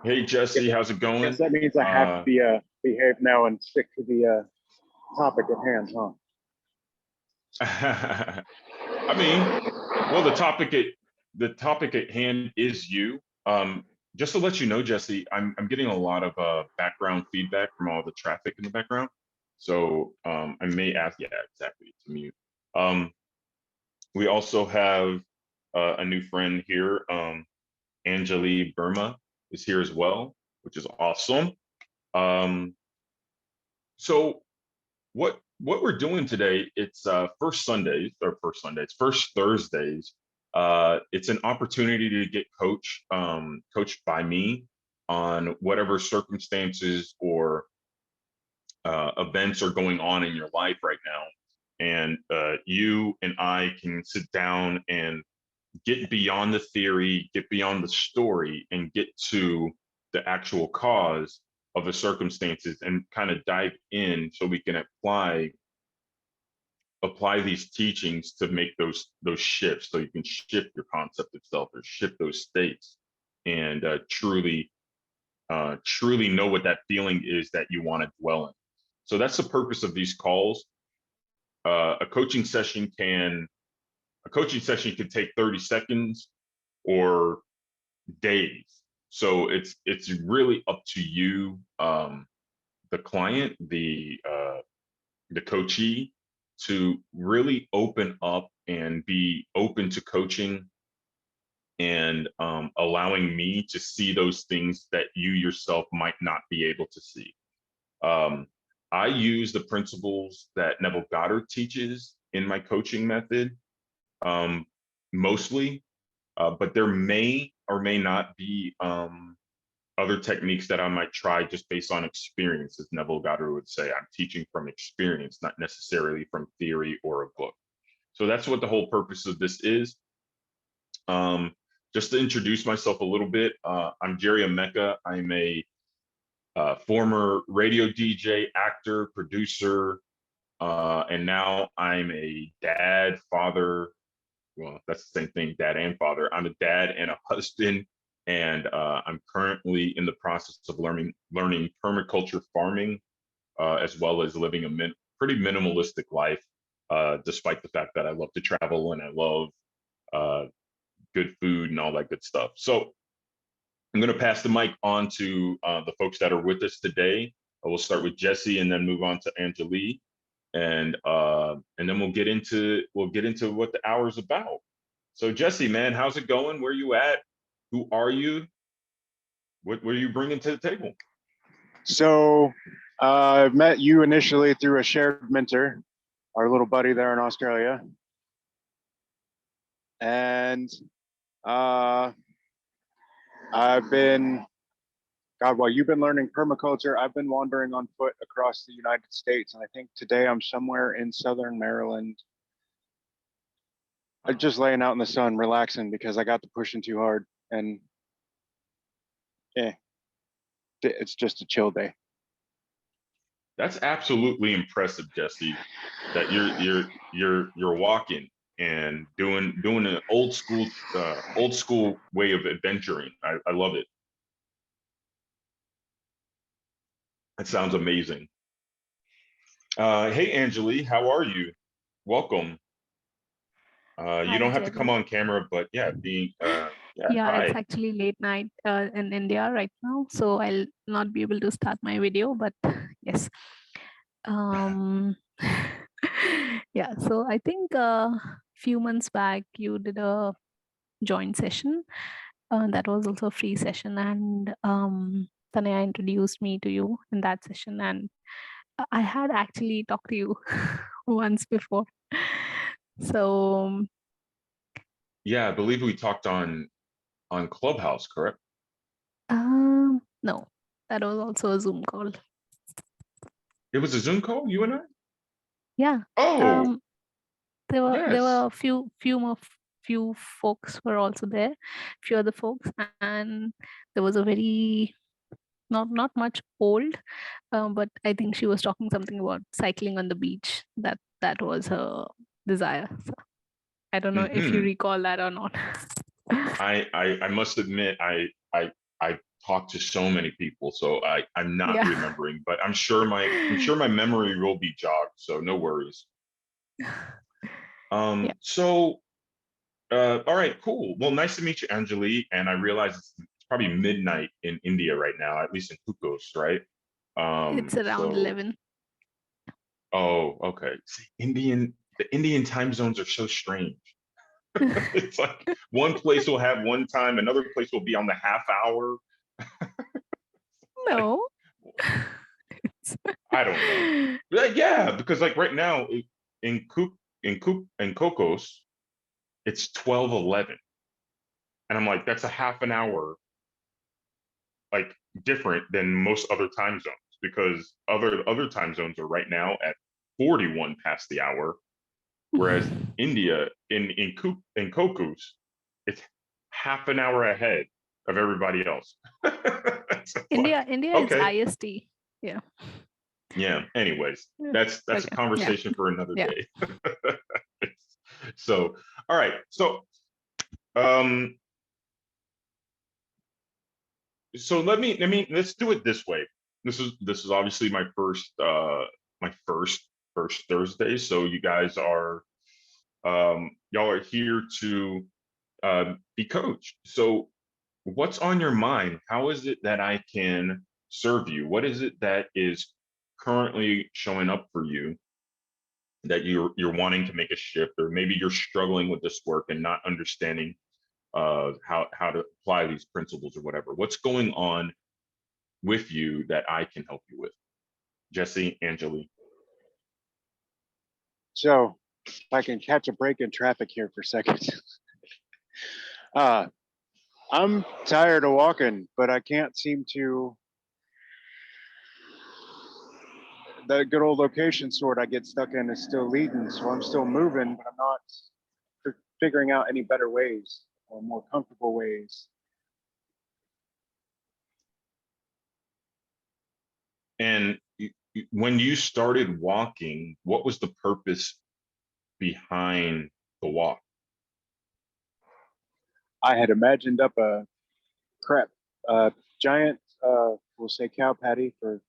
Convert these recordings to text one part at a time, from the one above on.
Hey Jesse, how's it I going? guess that means I have to be behave now and stick to the topic at hand, huh? I mean, well, the topic at hand is you. Just to let you know, Jesse, I'm getting a lot of background feedback from all the traffic in the background. So I may ask, yeah, exactly, to mute. Um, we also have a new friend here. Anjali Burma is here as well, which is awesome. Um, so what we're doing today, it's first Thursdays. It's an opportunity to get coached by me on whatever circumstances or events are going on in your life right now. And you and I can sit down and get beyond the theory, get beyond the story, and get to the actual cause of the circumstances and kind of dive in so we can apply these teachings to make those shifts, so you can shift your concept of self or shift those states and truly know what that feeling is that you want to dwell in. So that's the purpose of these calls. uh, a coaching session can a coaching session can take 30 seconds or days. So it's really up to you, the client, the coachee, to really open up and be open to coaching and allowing me to see those things that you yourself might not be able to see. Um, I use the principles that Neville Goddard teaches in my coaching method, um, mostly, but there may or may not be other techniques that I might try just based on experience. As Neville Goddard would say, I'm teaching from experience, not necessarily from theory or a book. So that's what the whole purpose of this is. Um, just to introduce myself a little bit, I'm Jerry Ameka. I'm a former radio DJ, actor, producer, and now I'm a dad, father. Well, that's the same thing, dad and father. I'm a dad and a husband, and I'm currently in the process of learning permaculture farming, as well as living a pretty minimalistic life, despite the fact that I love to travel and I love uh, good food and all that good stuff. So I'm going to pass the mic on to the folks that are with us today. We'll start with Jesse and then move on to Anjali, and then we'll get into what the hour's about. So Jesse, man, how's it going? Where you at? Who are you? What are you bringing to the table? So I've met you initially through a shared mentor, our little buddy there in Australia. And I've been, God, while you've been learning permaculture, I've been wandering on foot across the United States. And I think today I'm somewhere in Southern Maryland. I'm just laying out in the sun, relaxing because I got to pushing too hard. And yeah, it's just a chill day. That's absolutely impressive, Jesse. That you're walking and doing an old school way of adventuring. I love it. That sounds amazing. Hey, Anjali, how are you? Welcome. You Hi, don't have to come Jerry. on camera, but yeah, yeah, Yeah, it's hi. actually late night in India right now, so I'll not be able to start my video, but yes. Um, yeah, so I think a few months back you did a joint session. That was also a free session, and Tanaya introduced me to you in that session, and I had actually talked to you once before. So Yeah, I believe we talked on Clubhouse, correct? no, that was also a Zoom call. It was a Zoom call, you and I? Yeah. Oh, There were yes. a few folks were also there, few other folks, and there was a very not much old, but I think she was talking something about cycling on the beach. That was her desire. So I don't know if you Hmm. recall that or not. I must admit, I talked to so many people, so I'm not Yeah. remembering, but I'm sure my memory will be jogged, so no worries. Yeah. So all right, cool. Well, nice to meet you, Anjali. And I realize it's probably midnight in India right now, at least in Kukos, right? It's around So 11. oh, okay. See, the Indian time zones are so strange. It's like one place will have one time, another place will be on the half hour. Like, No. I don't know. But yeah, because like right now in Cocos, it's 12:11. And I'm like, that's a half an hour like different than most other time zones, because other time zones are right now at 41 past the hour, whereas India in Cocos, it's half an hour ahead of everybody else. It's like, India is okay, IST. Yeah. yeah. Anyways, Yeah. that's a Okay. Yeah. conversation for another Yeah. day. So, all right. So, um, let's do it this way. This is obviously my first Thursday. So you guys are y'all are here to be coached. So what's on your mind? How is it that I can serve you? What is it that is currently showing up for you that you're wanting to make a shift, or maybe you're struggling with this work and not understanding how to apply these principles or whatever? What's going on with you that I can help you with? Jesse, Anjali. So if I can catch a break in traffic here for a second. I'm tired of walking, but I can't seem to, the good old location sort I get stuck in is still leading. So I'm still moving, but I'm not figuring out any better ways or more comfortable ways. And when you started walking, what was the purpose behind the walk? I had imagined up a giant, we'll say cow patty for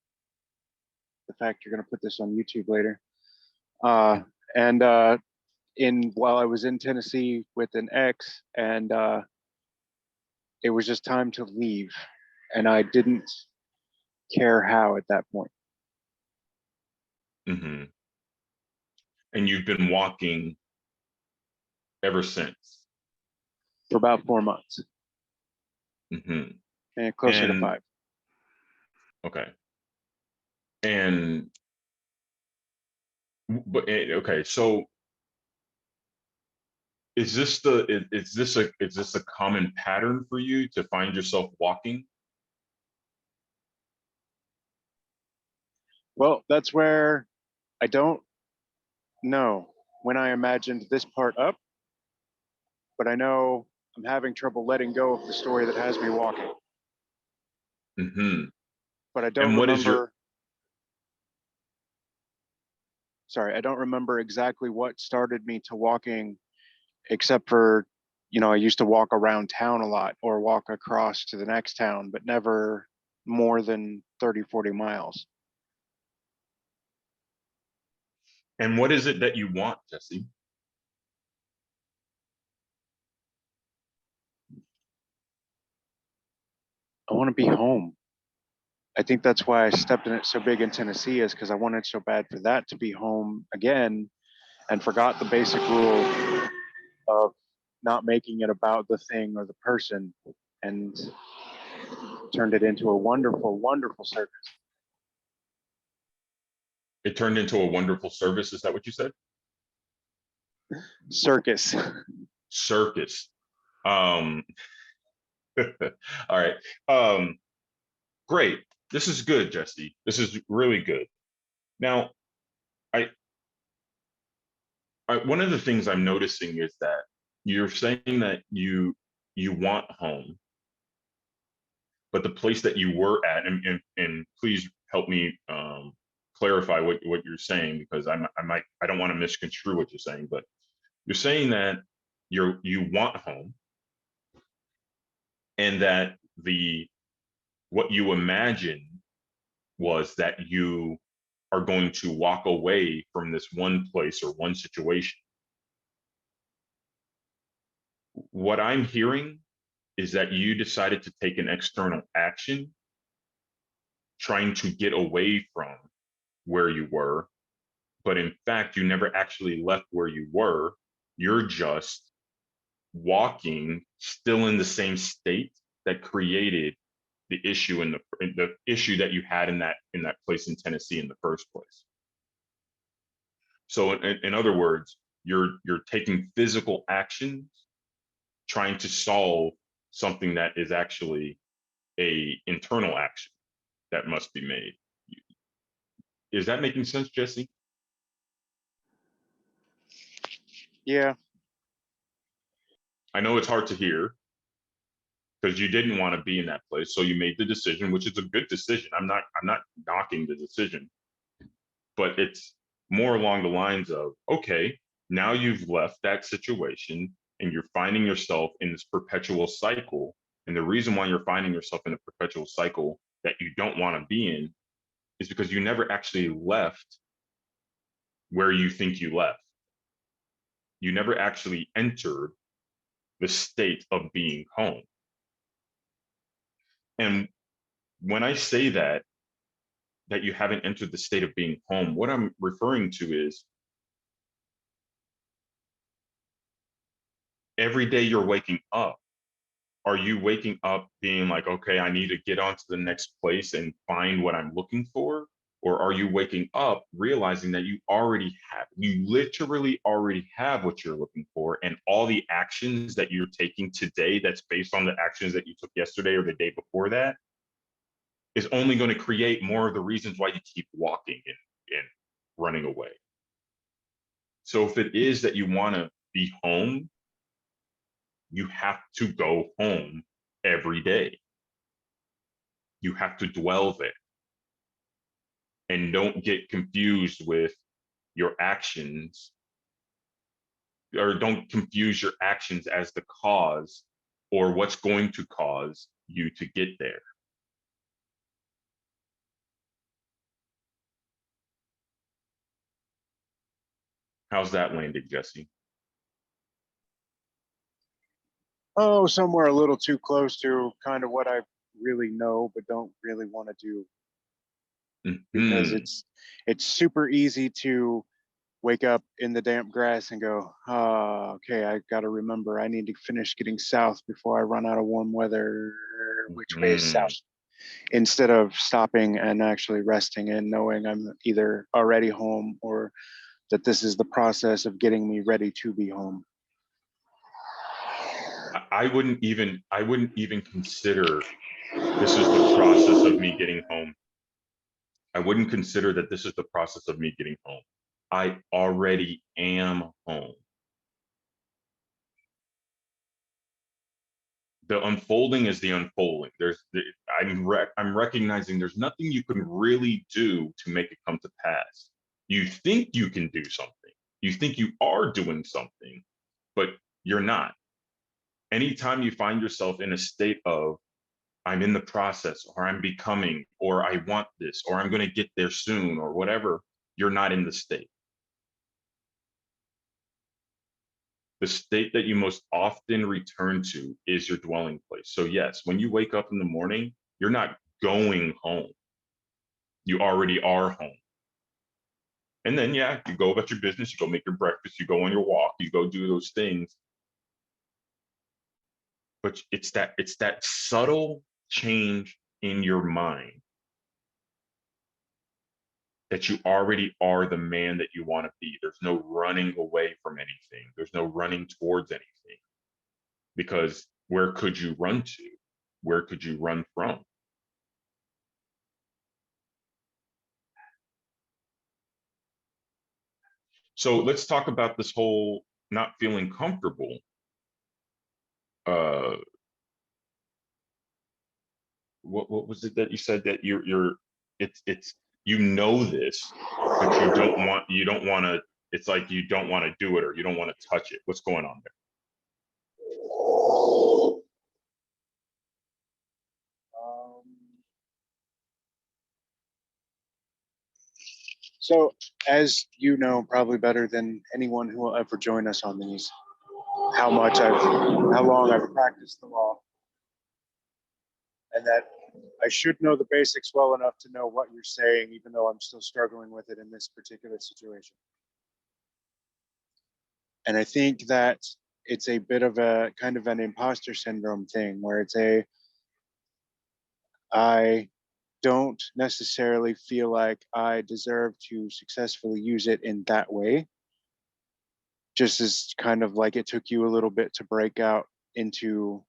the fact you're going to put this on YouTube later. And while I was in Tennessee with an ex, and it was just time to leave, and I didn't care how at that point. Mm-hmm. And you've been walking ever since? For about 4 months. Mm-hmm. And closer to 5. Okay. And but okay, so is this a common pattern for you to find yourself walking? Well, that's where I don't know when I imagined this part up, but I know I'm having trouble letting go of the story that has me walking. Mm-hmm. But I don't And what is remember. Sorry, I don't remember exactly what started me to walking, except for, I used to walk around town a lot or walk across to the next town, but never more than 30, 40 miles. And what is it that you want, Jesse? I want to be home. I think that's why I stepped in it so big in Tennessee, is because I wanted so bad for that to be home again, and forgot the basic rule of not making it about the thing or the person, and turned it into a wonderful, wonderful circus. It turned into a wonderful service. Is that what you said? Circus. Circus. All right. Great. This is good, Jesse. This is really good. Now, one of the things I'm noticing is that you're saying that you want home, but the place that you were at, and please help me clarify what you're saying, because I don't want to misconstrue what you're saying, but you're saying that you want home, and that the what you imagine was that you are going to walk away from this one place or one situation. What I'm hearing is that you decided to take an external action, trying to get away from where you were, but in fact, you never actually left where you were. You're just walking still in the same state that created the issue in the issue that you had in that place in Tennessee in the first place. So in other words, you're taking physical actions, trying to solve something that is actually a internal action that must be made. Is that making sense, Jesse? Yeah. I know it's hard to hear because you didn't want to be in that place, so you made the decision, which is a good decision. I'm not knocking the decision, but it's more along the lines of, okay, now you've left that situation and you're finding yourself in this perpetual cycle. And the reason why you're finding yourself in a perpetual cycle that you don't want to be in is because you never actually left where you think you left. You never actually entered the state of being home. And when I say that you haven't entered the state of being home, what I'm referring to is every day you're waking up, are you waking up being like, okay, I need to get on to the next place and find what I'm looking for? Or are you waking up realizing that you literally already have what you're looking for, and all the actions that you're taking today that's based on the actions that you took yesterday or the day before that is only going to create more of the reasons why you keep walking and running away. So if it is that you want to be home, you have to go home every day. You have to dwell there. And don't get confused with your actions, or don't confuse your actions as the cause or what's going to cause you to get there. How's that landing, Jesse? Oh, somewhere a little too close to kind of what I really know, but don't really want to do. Because it's super easy to wake up in the damp grass and go, okay, I got to remember I need to finish getting south before I run out of warm weather. Which way is south? Instead of stopping and actually resting and knowing I'm either already home or that this is the process of getting me ready to be home. I wouldn't even consider this is the process of me getting home. I wouldn't consider that this is the process of me getting home. I already am home. The unfolding is the unfolding. I'm recognizing there's nothing you can really do to make it come to pass. You think you can do something. You think you are doing something, but you're not. Anytime you find yourself in a state of, I'm in the process, or I'm becoming, or I want this, or I'm going to get there soon, or whatever, you're not in the state. The state that you most often return to is your dwelling place. So yes, when you wake up in the morning, you're not going home. You already are home. And then, yeah, you go about your business, you go make your breakfast, you go on your walk, you go do those things. But it's that subtle change in your mind that you already are the man that you want to be. There's no running away from anything. There's no running towards anything. Because where could you run to? Where could you run from? So let's talk about this whole not feeling comfortable. What was it that you said that it's you know this, but you don't want to. It's like you don't want to do it, or you don't want to touch it. What's going on there? So, as you know, probably better than anyone who will ever join us on these, how long I've practiced the law, and that I should know the basics well enough to know what you're saying, even though I'm still struggling with it in this particular situation. And I think that it's a bit of a kind of an imposter syndrome thing where I don't necessarily feel like I deserve to successfully use it in that way. Just as kind of like it took you a little bit to break out into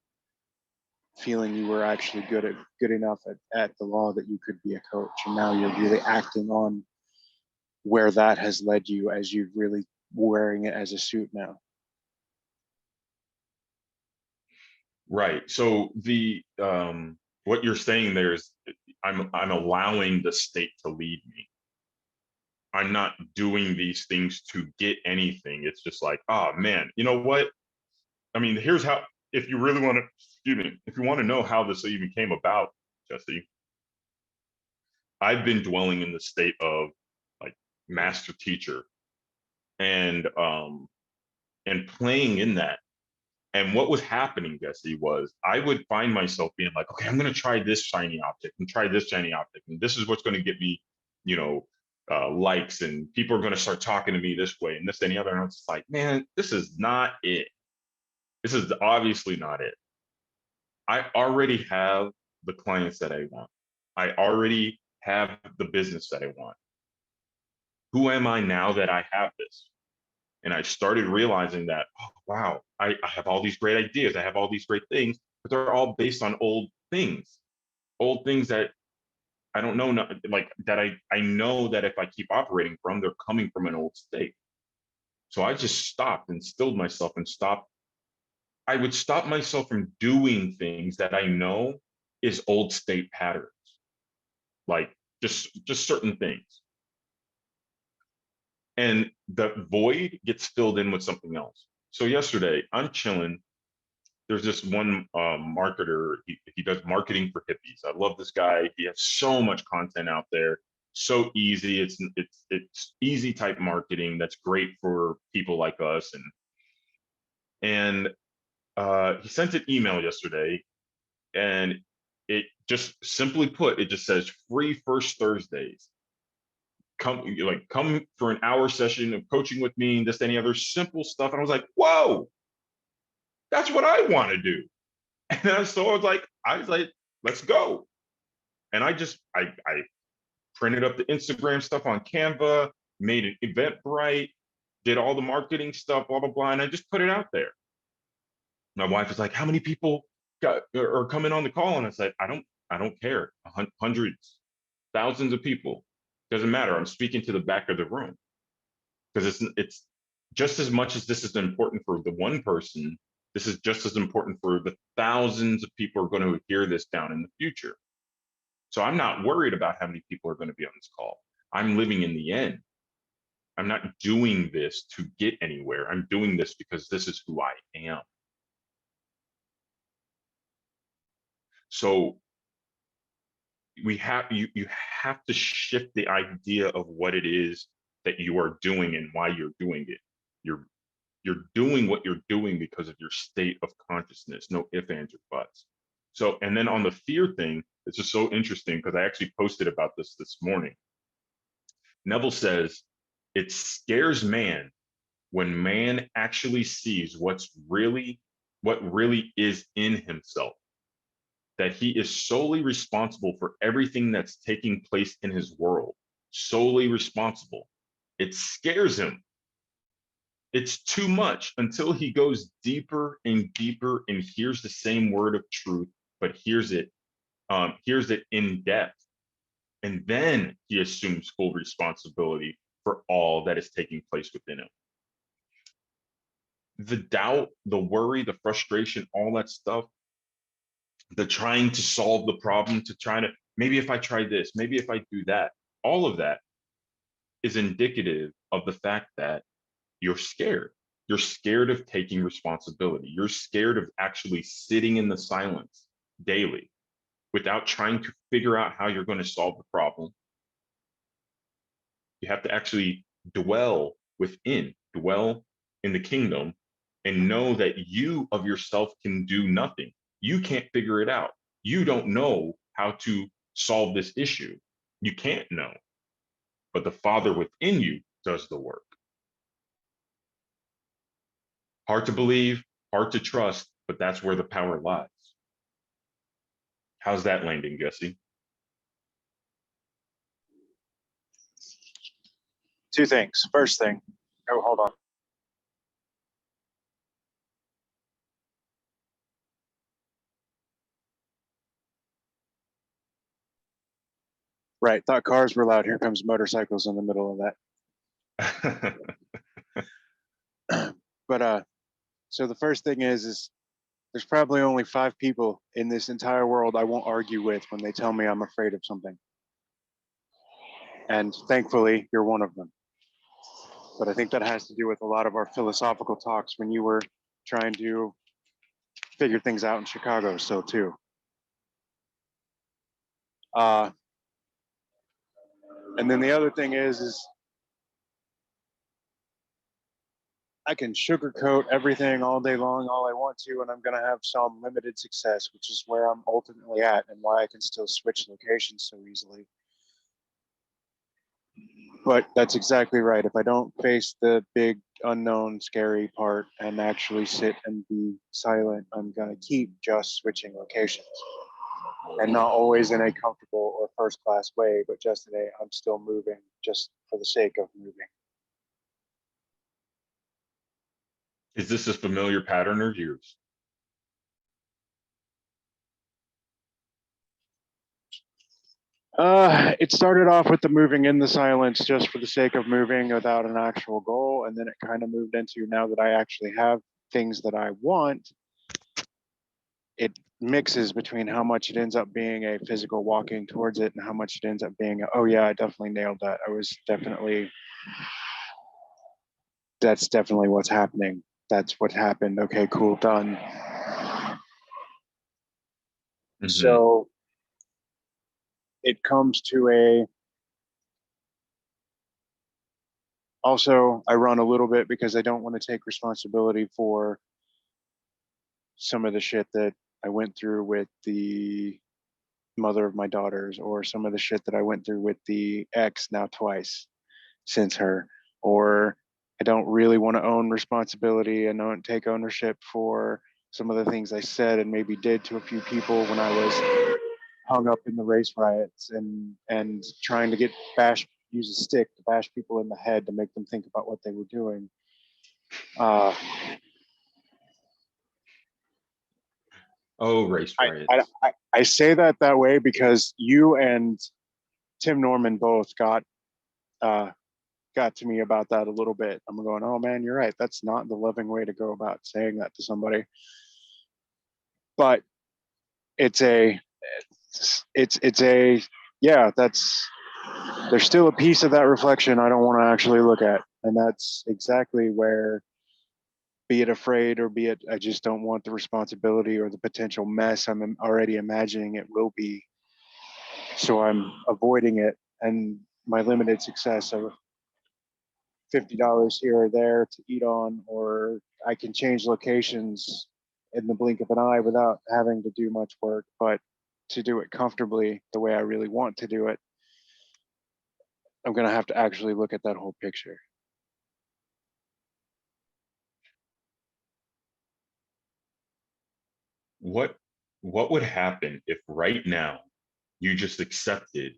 feeling you were actually good enough at the law that you could be a coach. And now you're really acting on where that has led you as you're really wearing it as a suit now. Right. So the what you're saying there is I'm allowing the state to lead me. I'm not doing these things to get anything. It's just like, oh man, you know what? I mean, here's how, if you really want to, excuse me, if you want to know how this even came about, Jesse, I've been dwelling in the state of like master teacher and playing in that. And what was happening, Jesse, was I would find myself being like, okay, I'm going to try this shiny object and try this shiny object. And this is what's going to get me, you know, likes, and people are going to start talking to me this way and this and the other. And I was just like, man, this is not it. This is obviously not it. I already have the clients that I want. I already have the business that I want. Who am I now that I have this? And I started realizing that, oh, wow, I have all these great ideas. I have all these great things, but they're all based on old things that I don't know, like that I know that if I keep operating from, they're coming from an old state. So I just stopped and stilled myself and stopped. I would stop myself from doing things that I know is old state patterns, like just certain things. And the void gets filled in with something else. So yesterday, I'm chilling. There's this one marketer. He does marketing for hippies. I love this guy. He has so much content out there. So easy. It's easy type marketing that's great for people like us. And he sent an email yesterday, and it just simply put, it just says free first Thursdays. Come for an hour session of coaching with me, this, any other simple stuff. And I was like, whoa, that's what I want to do. And so I was like, let's go. And I printed up the Instagram stuff on Canva, made an Eventbrite, did all the marketing stuff, blah, blah, blah. And I just put it out there. My wife was like, how many people are coming on the call? And I said, I don't care. Hundreds, thousands of people. Doesn't matter. I'm speaking to the back of the room. Because it's just as much as this is important for the one person, this is just as important for the thousands of people who are going to hear this down in the future. So I'm not worried about how many people are going to be on this call. I'm living in the end. I'm not doing this to get anywhere. I'm doing this because this is who I am. So you have to shift the idea of what it is that you are doing and why you're doing it. You're doing what you're doing because of your state of consciousness, no ifs, ands, or buts. So, and then on the fear thing, it's just so interesting because I actually posted about this morning. Neville says, it scares man when man actually sees what really is in himself, that he is solely responsible for everything that's taking place in his world, solely responsible. It scares him. It's too much until he goes deeper and deeper and hears the same word of truth, but hears it in depth. And then he assumes full responsibility for all that is taking place within him. The doubt, the worry, the frustration, all that stuff, the trying to solve the problem, maybe if I try this, maybe if I do that, all of that is indicative of the fact that you're scared. You're scared of taking responsibility. You're scared of actually sitting in the silence daily without trying to figure out how you're going to solve the problem. You have to actually dwell in the kingdom, and know that you of yourself can do nothing. You can't figure it out. You don't know how to solve this issue. You can't know, but the Father within you does the work. Hard to believe, hard to trust, but that's where the power lies. How's that landing, Jesse? Two things. First thing, oh, hold on. Right, thought cars were loud. Here comes motorcycles in the middle of that. But so the first thing is there's probably only 5 people in this entire world I won't argue with when they tell me I'm afraid of something. And thankfully, you're one of them. But I think that has to do with a lot of our philosophical talks when you were trying to figure things out in Chicago, so too. And then the other thing is I can sugarcoat everything all day long, all I want to, and I'm going to have some limited success, which is where I'm ultimately at and why I can still switch locations so easily. But that's exactly right. If I don't face the big, unknown, scary part and actually sit and be silent, I'm going to keep just switching locations. And not always in a comfortable or first class way, but just in a I'm still moving just for the sake of moving. Is this a familiar pattern or yours? It started off with the moving in the silence just for the sake of moving without an actual goal. And then it kind of moved into now that I actually have things that I want, it mixes between how much it ends up being a physical walking towards it and how much it ends up being, oh yeah, I definitely nailed that. That's definitely what's happening. That's what happened. Okay, cool, done. Mm-hmm. So it comes to also, I run a little bit because I don't want to take responsibility for some of the shit that I went through with the mother of my daughters, or some of the shit that I went through with the ex now twice since her, or I don't really want to own responsibility and don't take ownership for some of the things I said and maybe did to a few people when I was hung up in the race riots and trying to use a stick to bash people in the head to make them think about what they were doing. Race riots. I say that way because you and Tim Norman both got to me about that a little bit. I'm going, oh man, you're right. That's not the loving way to go about saying that to somebody. But there's still a piece of that reflection I don't want to actually look at. And that's exactly where, be it afraid or be it I just don't want the responsibility or the potential mess I'm already imagining it will be. So I'm avoiding it, and my limited success of $50 here or there to eat on, or I can change locations in the blink of an eye without having to do much work, but to do it comfortably the way I really want to do it, I'm going to have to actually look at that whole picture. What would happen if right now you just accepted,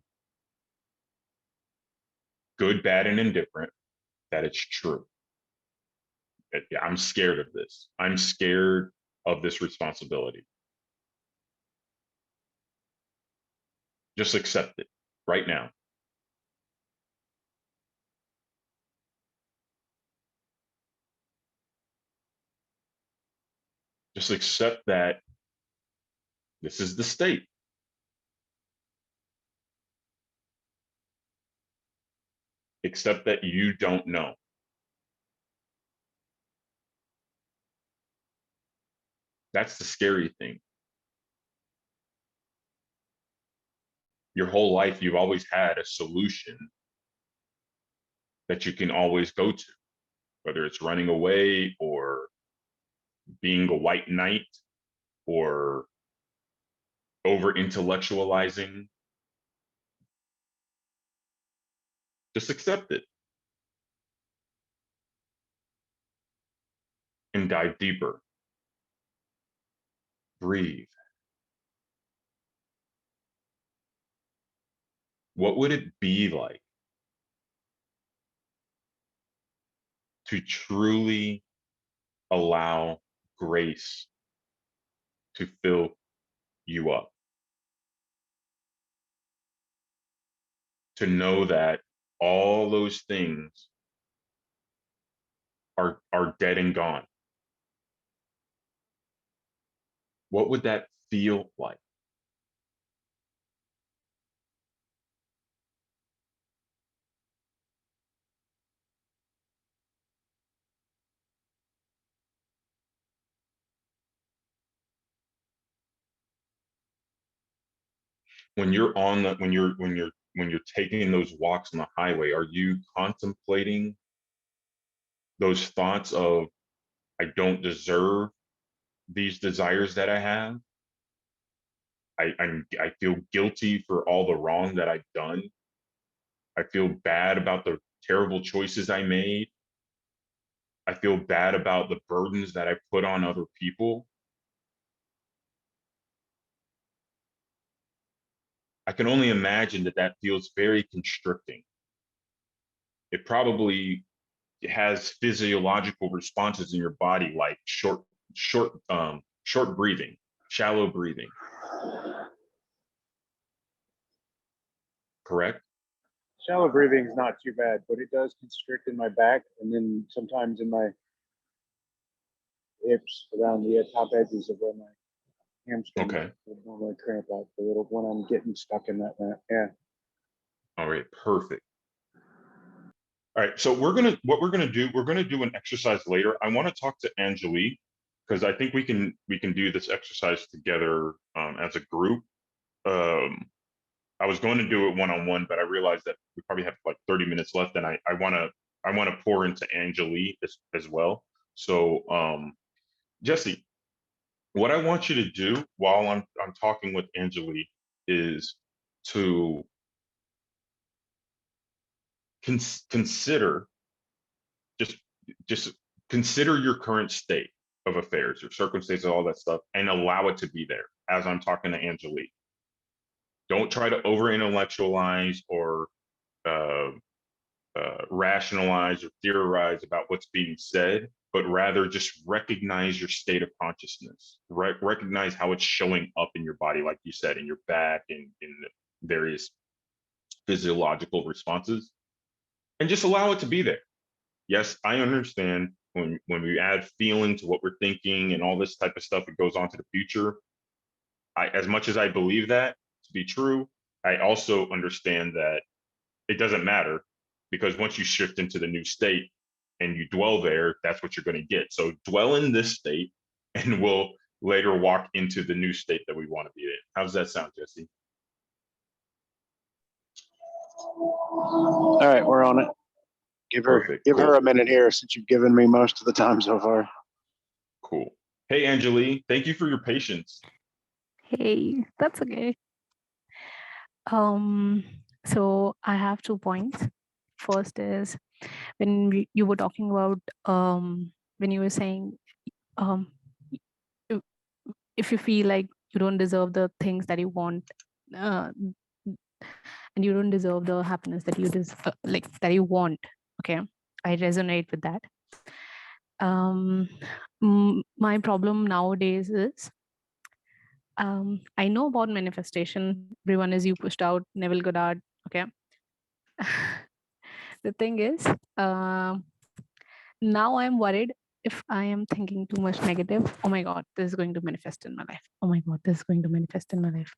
good, bad, and indifferent, that it's true? I'm scared of this. I'm scared of this responsibility. Just accept it right now. Just accept that this is the state. Accept that you don't know. That's the scary thing. Your whole life, you've always had a solution that you can always go to, whether it's running away or being a white knight or over intellectualizing. Just accept it and dive deeper. Breathe. What would it be like to truly allow grace to fill you up? To know that all those things are dead and gone. What would that feel like? When you're on the when you're taking those walks on the highway, are you contemplating those thoughts of, I don't deserve these desires that I have? I feel guilty for all the wrong that I've done. I feel bad about the terrible choices I made. I feel bad about the burdens that I put on other people. I can only imagine that that feels very constricting. It probably has physiological responses in your body, like short breathing, shallow breathing. Correct? Shallow breathing is not too bad, but it does constrict in my back and then sometimes in my hips around the top edges of where my hamstring Okay. would normally cramp out a little when I'm getting stuck in that. Yeah. All right, perfect. All right, so we're gonna do an exercise later. I want to talk to Angelique because I think we can do this exercise together as a group. I was going to do it one-on-one, but I realized that we probably have like 30 minutes left, and I want to pour into Angelique as well. So Jesse, what I want you to do while I'm talking with Angelique is to consider just consider your current state of affairs, your circumstances, all that stuff, and allow it to be there as I'm talking to Angelique. Don't try to over intellectualize or uh, rationalize or theorize about what's being said, but rather just recognize your state of consciousness. Recognize how it's showing up in your body, like you said, in your back and in various physiological responses, and just allow it to be there. Yes, I understand when we add feeling to what we're thinking and all this type of stuff, it goes on to the future. As much as I believe that to be true, I also understand that it doesn't matter, because once you shift into the new state and you dwell there, that's what you're going to get. So dwell in this state and we'll later walk into the new state that we want to be in. How does that sound, Jesse? All right, we're on it. Give Perfect. her a minute here since you've given me most of the time so far. Cool. Hey, Angelique, thank you for your patience. Hey, that's okay. So I have 2 points. First is when you were talking about when you were saying if you feel like you don't deserve the things that you want, and you don't deserve the happiness that you that you want. Okay, I resonate with that. My problem nowadays is I know about manifestation. Everyone is you pushed out, Neville Goddard. Okay. The thing is, now I'm worried if I am thinking too much negative. Oh my God, this is going to manifest in my life. Oh my God, this is going to manifest in my life.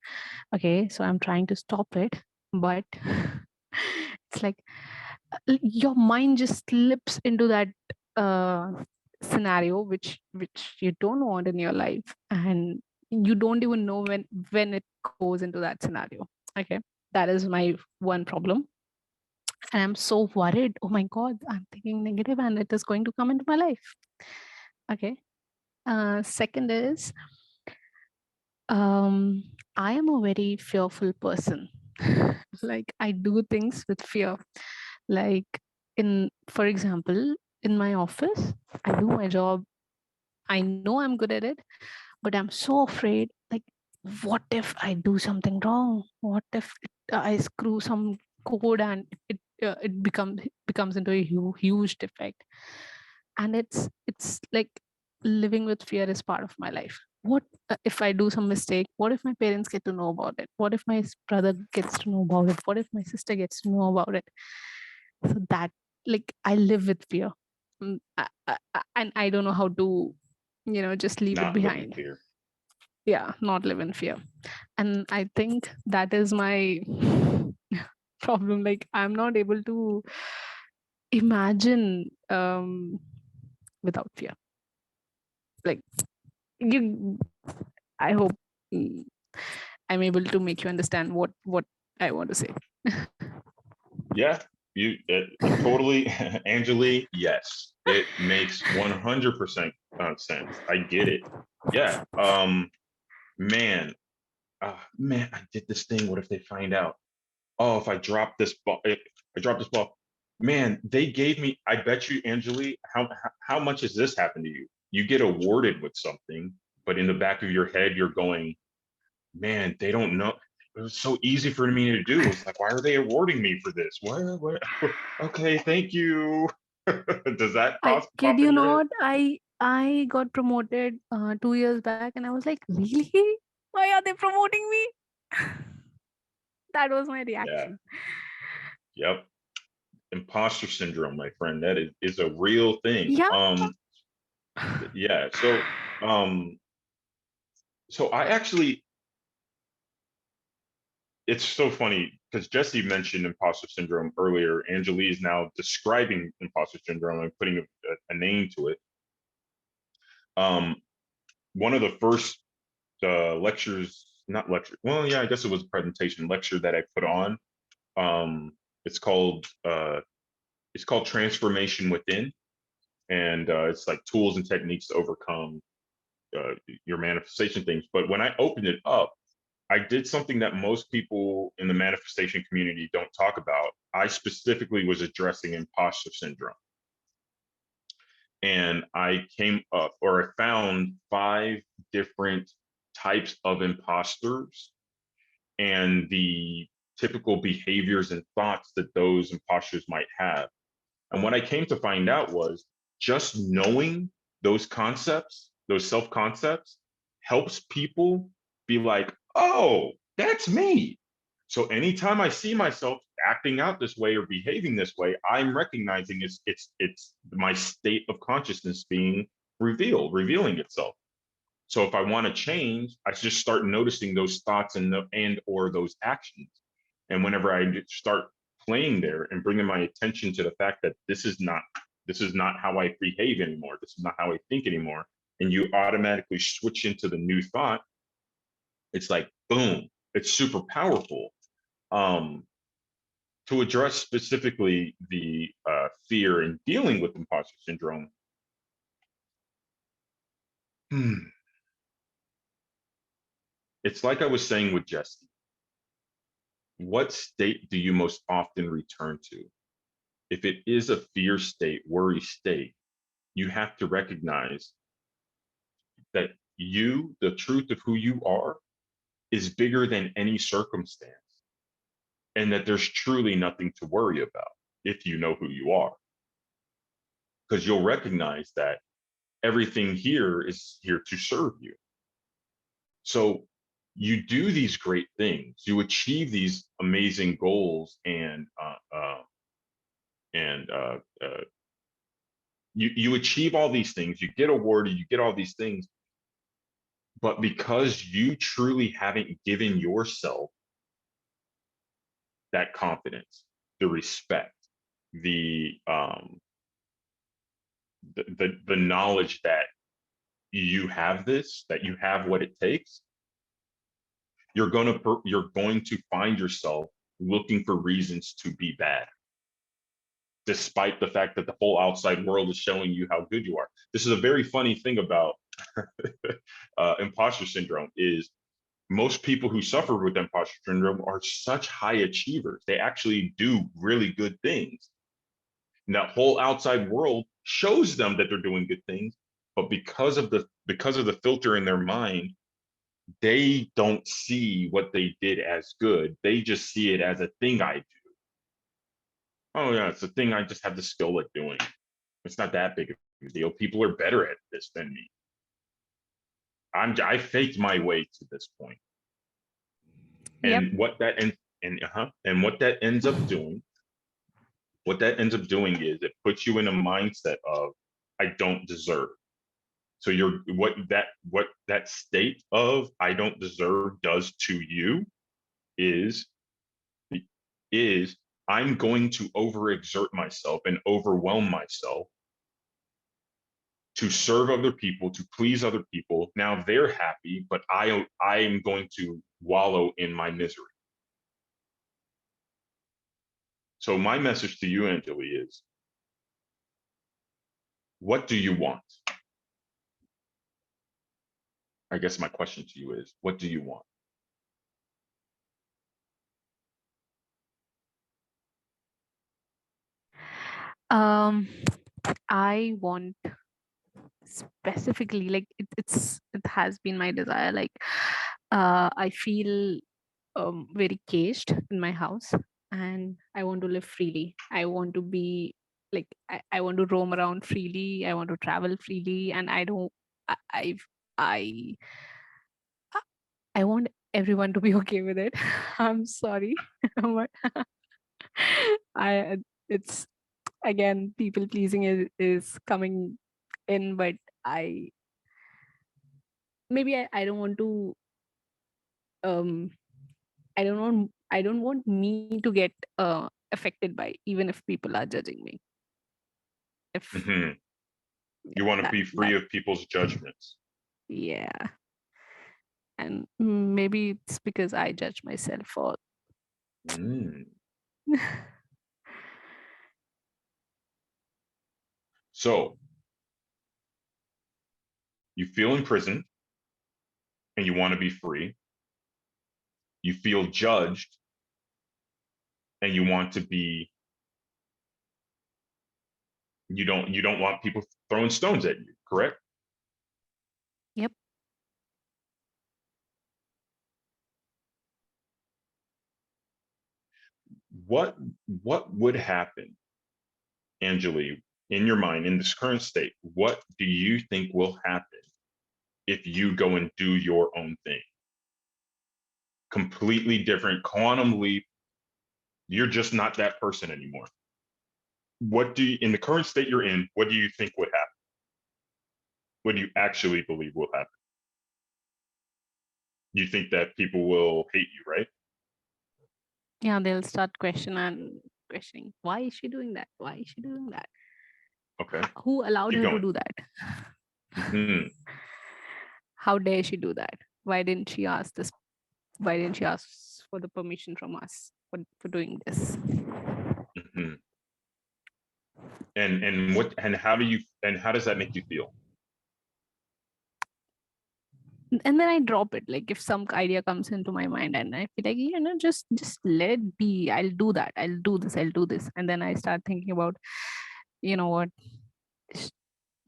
Okay, so I'm trying to stop it, but it's like your mind just slips into that scenario which you don't want in your life, and you don't even know when it goes into that scenario. Okay, that is my one problem. And I'm so worried. Oh my God, I'm thinking negative and it is going to come into my life. Okay. Second is, I am a very fearful person. Like I do things with fear. Like for example, in my office, I do my job. I know I'm good at it, but I'm so afraid. Like, what if I do something wrong? What if I screw some code and it becomes into a huge defect? And it's like living with fear is part of my life. What if I do some mistake? What if my parents get to know about it? What if my brother gets to know about it? What if my sister gets to know about it? So that, like, I live with fear. And I don't know how to, just leave it Not live in behind. fear. Yeah, not live in fear. And I think that is my problem. Like, I'm not able to imagine without fear. Like, you I hope mm, I'm able to make you understand what I want to say. Yeah, you totally, Angeli. Yes, it makes 100% sense. I get it. Yeah. Man, man, I did this thing. What if they find out? Oh, if I drop this ball, if I drop this ball, man, they gave me. I bet you, Angeli, how much has this happened to you? You get awarded with something, but in the back of your head, you're going, man, they don't know. It was so easy for me to do. It's like, why are they awarding me for this? What? Okay, thank you. Does that I pop kid in you your head? not, I got promoted 2 years back, and I was like, really? Why are they promoting me? That was my Yeah. reaction. Yep. Imposter syndrome, my friend. That is a real thing. Yeah. Yeah. Um, so I actually, it's so funny because Jesse mentioned imposter syndrome earlier. Angeli is now describing imposter syndrome and putting a name to it. Um, one of the first lectures, not lecture, well, yeah, I guess it was a presentation lecture that I put on. Um, it's called Transformation Within, and it's like tools and techniques to overcome your manifestation things. But when I opened it up, I did something that most people in the manifestation community don't talk about. I specifically was addressing imposter syndrome. And I came up, or I found 5 different types of imposters and the typical behaviors and thoughts that those imposters might have. And what I came to find out was just knowing those concepts, those self concepts, helps people be like, oh, that's me. So anytime I see myself acting out this way or behaving this way, I'm recognizing it's my state of consciousness being revealing itself. So if I want to change, I just start noticing those thoughts and or those actions. And whenever I start playing there and bringing my attention to the fact that this is not how I behave anymore. This is not how I think anymore. And you automatically switch into the new thought. It's like, boom, it's super powerful. Um, to address specifically the fear in dealing with imposter syndrome, it's like I was saying with Jesse. What state do you most often return to? If it is a fear state, worry state, you have to recognize that you, the truth of who you are, is bigger than any circumstance, and that there's truly nothing to worry about if you know who you are. Because you'll recognize that everything here is here to serve you. So you do these great things, you achieve these amazing goals, and you achieve all these things, you get awarded, you get all these things, but because you truly haven't given yourself that confidence, the respect, the the knowledge that you have this, that you have what it takes, you're going to find yourself looking for reasons to be bad. despite the fact that the whole outside world is showing you how good you are. This is a very funny thing about imposter syndrome is most people who suffer with imposter syndrome are such high achievers. They actually do really good things. And that whole outside world shows them that they're doing good things, but because of the filter in their mind, they don't see what they did as good. They just see it as a thing I do. Oh yeah, it's a thing I just have the skill at doing. It's not that big of a deal. People are better at this than me. I faked my way to this point. Yep. And what that and what that ends up doing, is it puts you in a mindset of I don't deserve. So what that state of I don't deserve does to you is I'm going to overexert myself and overwhelm myself to serve other people, to please other people. Now they're happy, but I am going to wallow in my misery. So my message to you, Anjali, is what do you want? I guess my question to you is, what do you want? I want specifically, like it has been my desire. Like, I feel very caged in my house, and I want to live freely. I want to be like I want to roam around freely. I want to travel freely, and I don't. I I I want everyone to be okay with it. I'm sorry, but I it's again people pleasing is coming in, but I maybe I don't want to um I don't want me to get affected by even if people are judging me. If Mhm. You yeah, want to that be that free of people's judgments. yeah, and maybe it's because I judge myself for Mm. So you feel imprisoned and you want to be free. You feel judged and you want to be, you don't want people throwing stones at you, correct? yep. What what would happen, Anjali, in your mind, in this current state, what do you think will happen if you go and do your own thing? Completely different, quantum leap. You're just not that person anymore. What do you, in the current state you're in, what do you think would happen? What do you actually believe will happen? You think that people will hate you, right? Yeah, they'll start questioning why is she doing that? Why is she doing that? Okay, Who allowed keep her to going. do that? Mhm. How dare she do that? Why didn't she ask this? Why didn't she ask for the permission from us for doing this? Mhm. And what and how does that make you feel? And then I drop it. Like if some idea comes into my mind and I feel like, just let it be. I'll do that. I'll do this. I'll do this. And then I start thinking about, what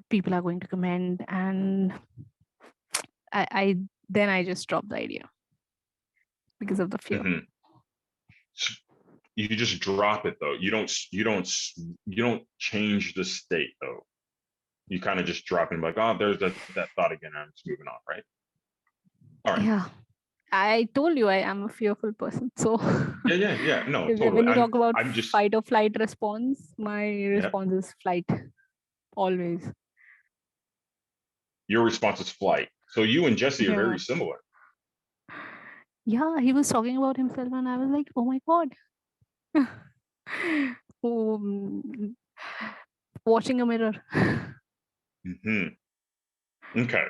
people are going to comment, and I then I just drop the idea because of the fear. Mhm. You just drop it though. You don't change the state though. You kind of just drop it and be like, oh, there's that thought again. I'm just moving on, right? All right. Yeah. I told you I am a fearful person. So Yeah. No, totally. when you talk about I'm just fight or flight response, my yeah. response is flight always. Your response is flight. So you and Jesse are Yeah. very similar. Yeah, he was talking about himself and I was like, oh my God. um, watching a mirror. Hmm. Okay.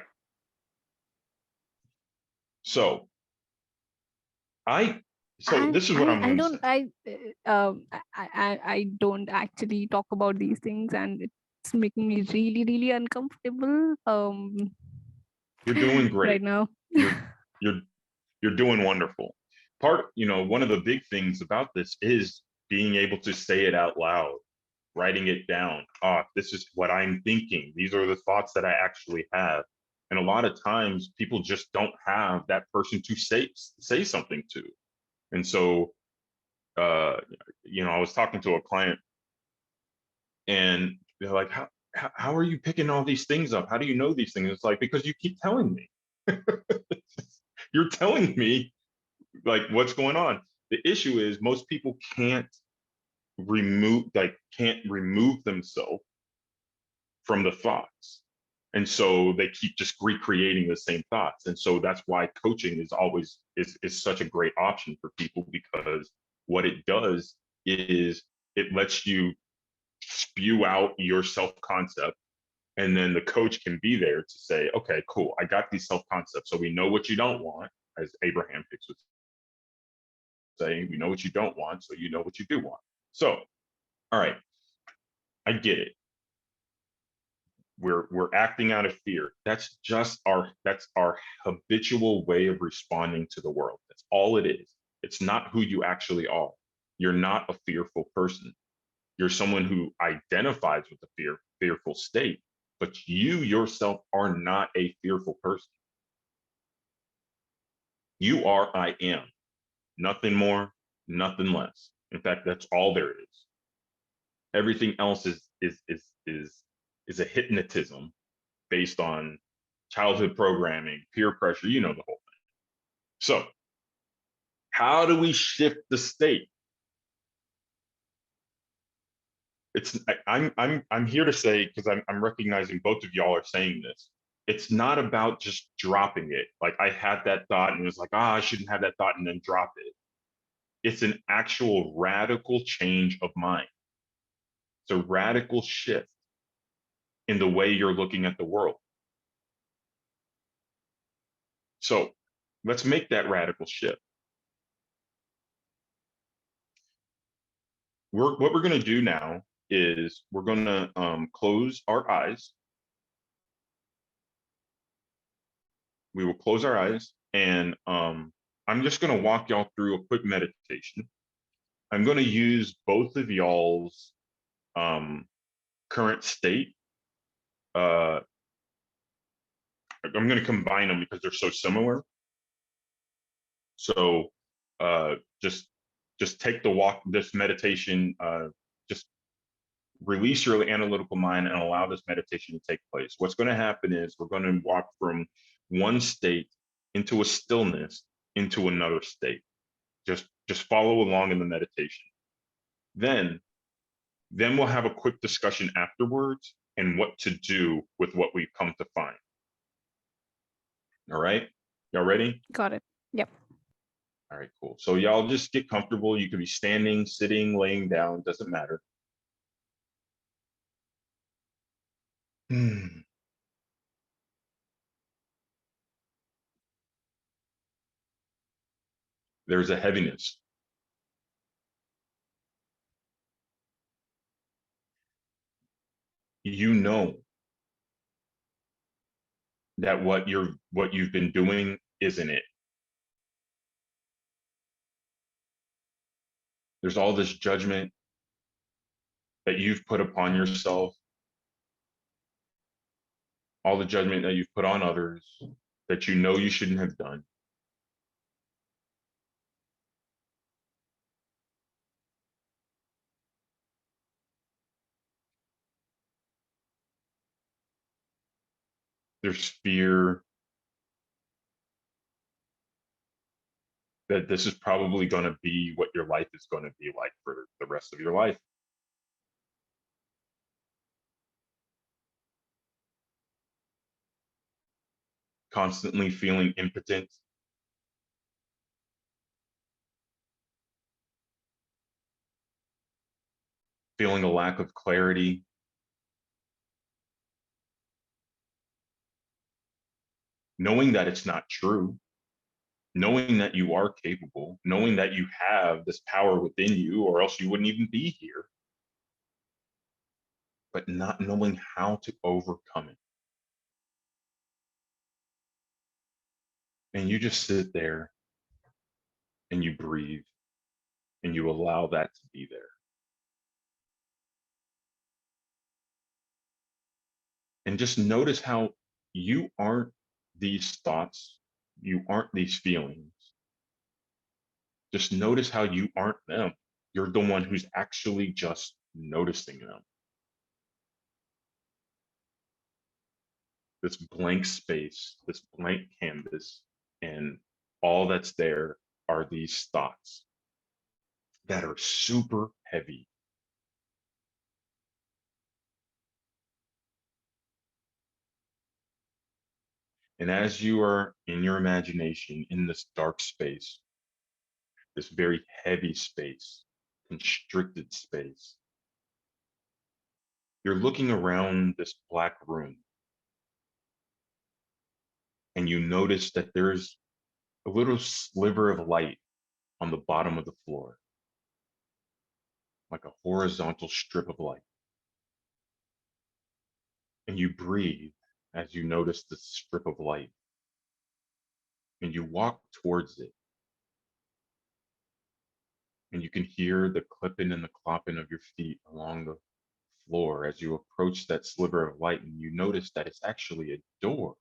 So I So this is what I'm I going to don't say. I don't actually talk about these things, and it's making me really really uncomfortable You're doing great. right now. You're you're you're doing wonderful. One of the big things about this is being able to say it out loud, writing it down. Ah, this is what I'm thinking. These are the thoughts that I actually have. And a lot of times people just don't have that person to say something to. And so uh, I was talking to a client and they're like, how are you picking all these things up? How do you know these things? It's like, because you keep telling me. You're telling me like what's going on. The issue is most people can't remove themselves from the thoughts. And so they keep just recreating the same thoughts. And so that's why coaching is such a great option for people, because what it does is it lets you spew out your self-concept, and then the coach can be there to say, okay, cool, I got these self-concepts. So we know what you don't want, as Abraham Hicks would say, we know what you don't want, so you know what you do want. So, all right, I get it. We're acting out of fear. That's our habitual way of responding to the world. That's all it is. It's not who you actually are. You're not a fearful person. You're someone who identifies with the fearful state, but you yourself are not a fearful person. You are I am. Nothing more, nothing less. In fact, that's all there is. Everything else is a hypnotism based on childhood programming, peer pressure, the whole thing. So, how do we shift the state? I'm here to say, because I'm recognizing both of y'all are saying this. It's not about just dropping it. Like, I had that thought and it was like, I shouldn't have that thought, and then drop it. It's an actual radical change of mind. It's a radical shift in the way you're looking at the world. So let's make that radical shift. What we're going to do now is we're going to close our eyes. We will close our eyes, and I'm just going to walk y'all through a quick meditation. I'm going to use both of y'all's current state. I'm going to combine them because they're so similar. So uh, just take the walk, this meditation, just release your analytical mind and allow this meditation to take place. What's going to happen is we're going to walk from one state into a stillness into another state. Just follow along in the meditation. Then we'll have a quick discussion afterwards and what to do with what we've come to find. All right, y'all ready? Got it. Yep. All right, cool. So y'all just get comfortable. You could be standing, sitting, laying down, doesn't matter. There's a heaviness. You know that what you've been doing isn't it. There's all this judgment that you've put upon yourself, all the judgment that you've put on others that you know you shouldn't have done. There's fear that this is probably going to be what your life is going to be like for the rest of your life. Constantly feeling impotent. Feeling a lack of clarity. Knowing that it's not true. knowing that you are capable, knowing that you have this power within you, or else you wouldn't even be here, but not knowing how to overcome it. And you just sit there and you breathe and you allow that to be there. And just notice how you aren't these thoughts, you aren't these feelings. Just notice how you aren't them. You're the one who's actually just noticing them. This blank space, this blank canvas, and all that's there are these thoughts that are super heavy. And as you are in your imagination in this dark space, this very heavy space, constricted space, you're looking around this black room and you notice that there's a little sliver of light on the bottom of the floor, like a horizontal strip of light. And you breathe as you notice this strip of light and you walk towards it. And you can hear the clipping and the clopping of your feet along the floor as you approach that sliver of light, and you notice that it's actually a door.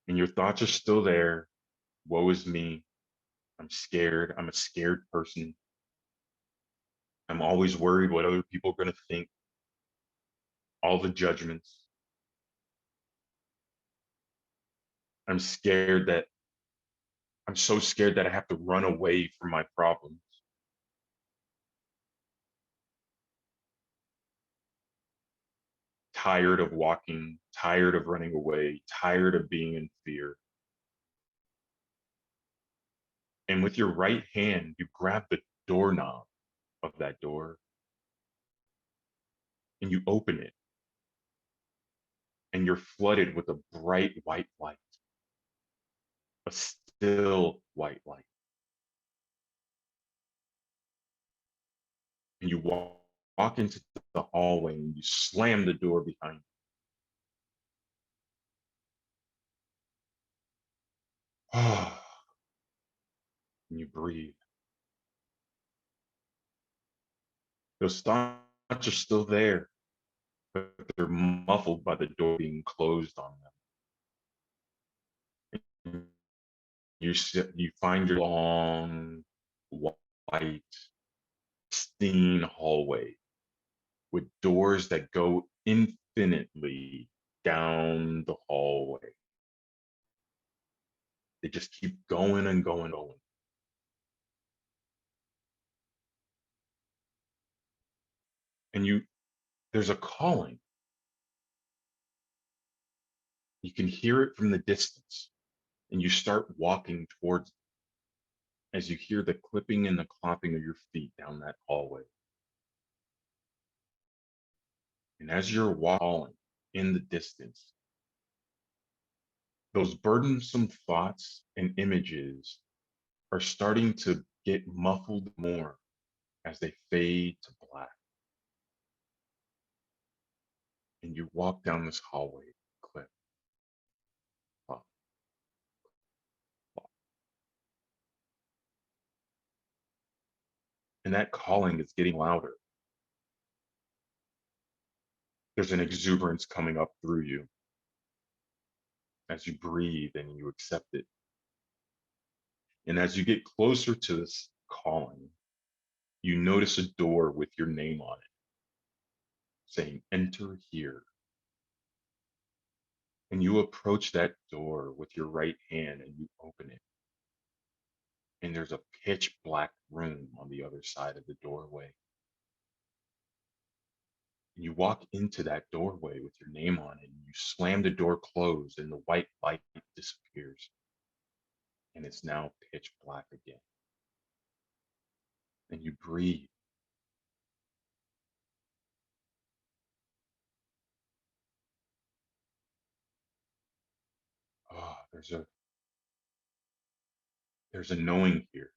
And your thoughts are still there. Woe is me. I'm scared. I'm a scared person. I'm always worried what other people are going to think. All the judgments. I'm scared that I'm so scared that I have to run away from my problems. Tired of walking, tired of running away, tired of being in fear. And with your right hand, you grab the doorknob of that door and you open it. And you're flooded with a bright white light, a still white light. And you walk into the hallway and you slam the door behind you. And you breathe. Those thoughts are still there, but they're muffled by the door being closed on them. You find your long, white, pristine hallway with doors that go infinitely down the hallway. They just keep going and going and going. And there's a calling. You can hear it from the distance, and you start walking towards it as you hear the clipping and the clopping of your feet down that hallway. And as you're walking in the distance, those burdensome thoughts and images are starting to get muffled more as they fade to black. And you walk down this hallway, clip, clop, clop. And that calling is getting louder. There's an exuberance coming up through you as you breathe and you accept it. And as you get closer to this calling, you notice a door with your name on it, saying, "Enter here." And you approach that door with your right hand and you open it. And there's a pitch black room on the other side of the doorway. And you walk into that doorway with your name on it, and you slam the door closed, and the white light disappears. And it's now pitch black again. And you breathe. There's a knowing here.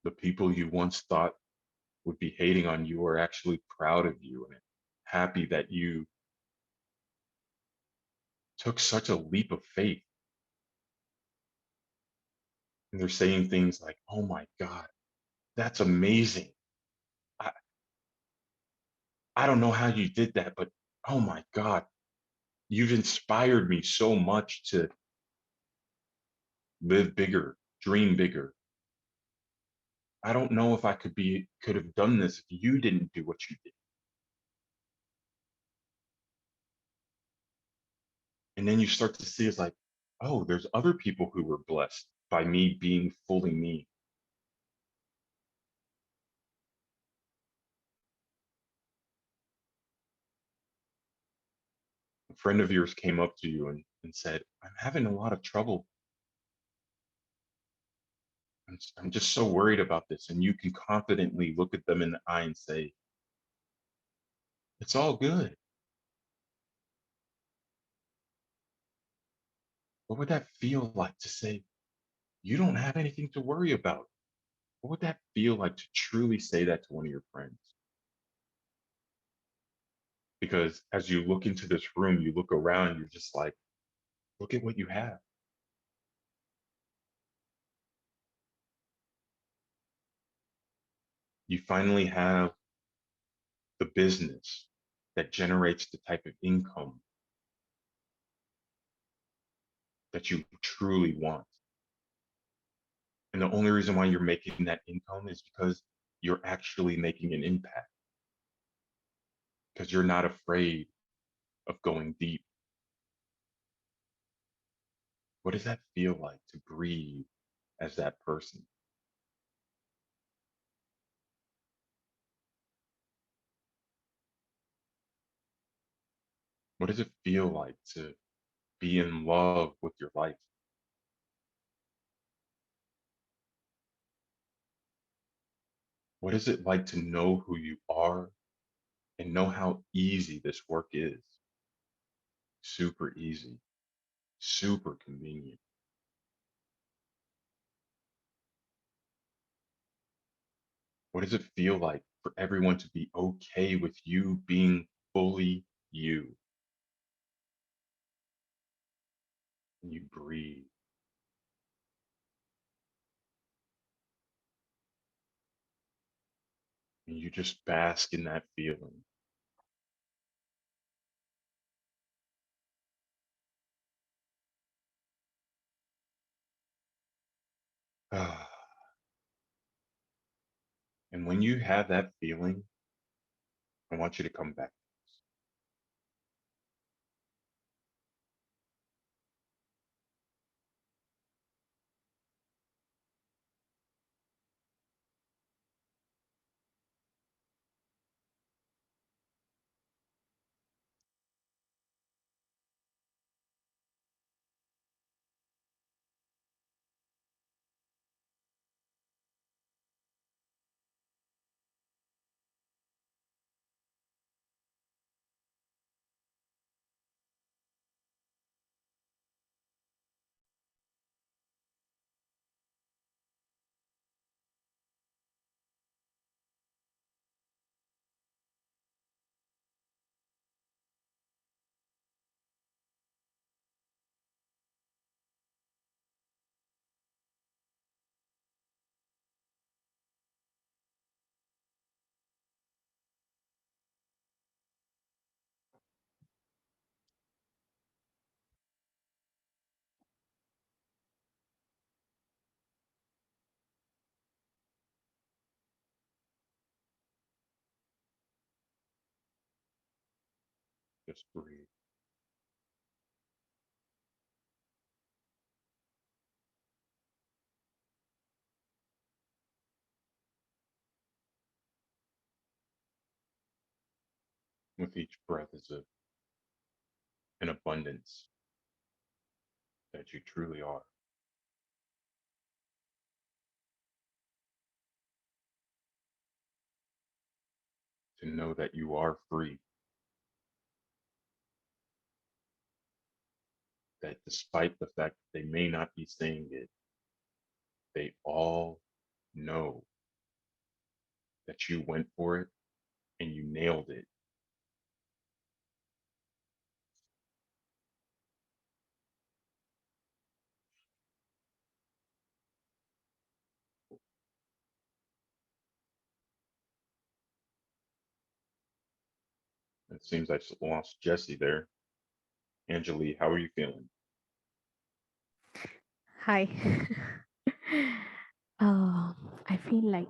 The people you once thought would be hating on you are actually proud of you and happy that you took such a leap of faith. And they're saying things like, "Oh my God, that's amazing. I, I don't know how you did that, but oh my God, you've inspired me so much to live bigger, dream bigger. I don't know if I could have done this if you didn't do what you did." And then you start to see it's like, oh, there's other people who were blessed by me being fully me. A friend of yours came up to you and said, "I'm having a lot of trouble. I'm just so worried about this." And you can confidently look at them in the eye and say, "It's all good." What would that feel like to say, you don't have anything to worry about? What would that feel like to truly say that to one of your friends? Because as you look into this room, you look around, you're just like, look at what you have. You finally have the business that generates the type of income that you truly want. And the only reason why you're making that income is because you're actually making an impact, because you're not afraid of going deep. What does that feel like to breathe as that person? What does it feel like to be in love with your life? What is it like to know who you are and know how easy this work is? Super easy, super convenient. What does it feel like for everyone to be okay with you being fully you? And you breathe. And you just bask in that feeling. And when you have that feeling, I want you to come back. Just breathe. With each breath is an abundance that you truly are. To know that you are free that despite the fact that they may not be saying it, they all know that you went for it and you nailed it. It seems I lost Jesse there. Angelique, how are you feeling? Hi. I feel light.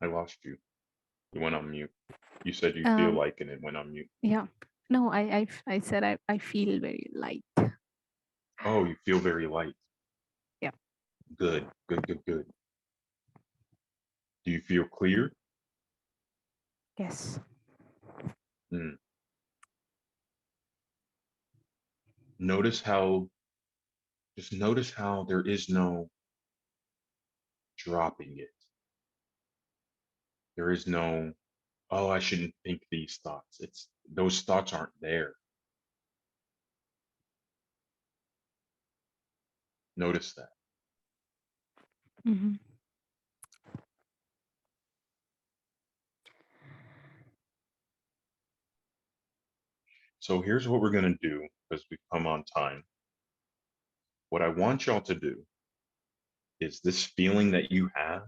I lost you. You went on mute. You said you feel Um, like, and it went on mute. yeah. No, I said I feel very light. Oh, you feel very light. Yeah. Good, good, good, good. Do you feel clear? Yes. Hmm. Notice how, just notice how there is no dropping it. There is no, oh, I shouldn't think these thoughts. It's those thoughts aren't there. Notice that. Mm-hmm. So here's what we're going to do because we've come on time. What I want y'all to do is this feeling that you have,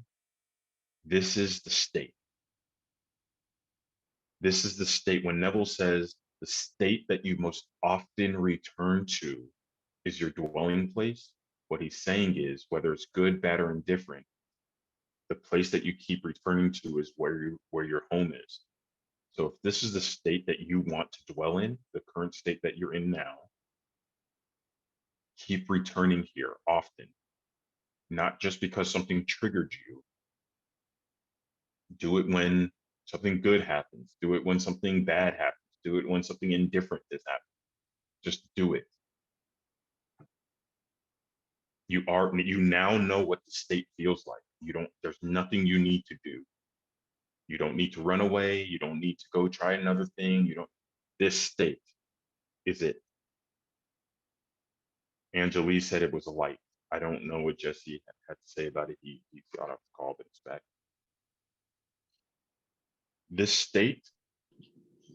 this is the state. This is the state when Neville says the state that you most often return to is your dwelling place. What he's saying is whether it's good, bad, or indifferent, the place that you keep returning to is where your home is. So if this is the state that you want to dwell in, the current state that you're in now, keep returning here often, not just because something triggered you. Do it when something good happens. Do it when something bad happens. Do it when something indifferent has happened. Just do it. You now know what the state feels like. There's nothing you need to do. You don't need to run away. You don't need to go try another thing. This state is it. Angelique said it was a light. I don't know what Jesse had to say about it. He got off the call, but it's back. This state,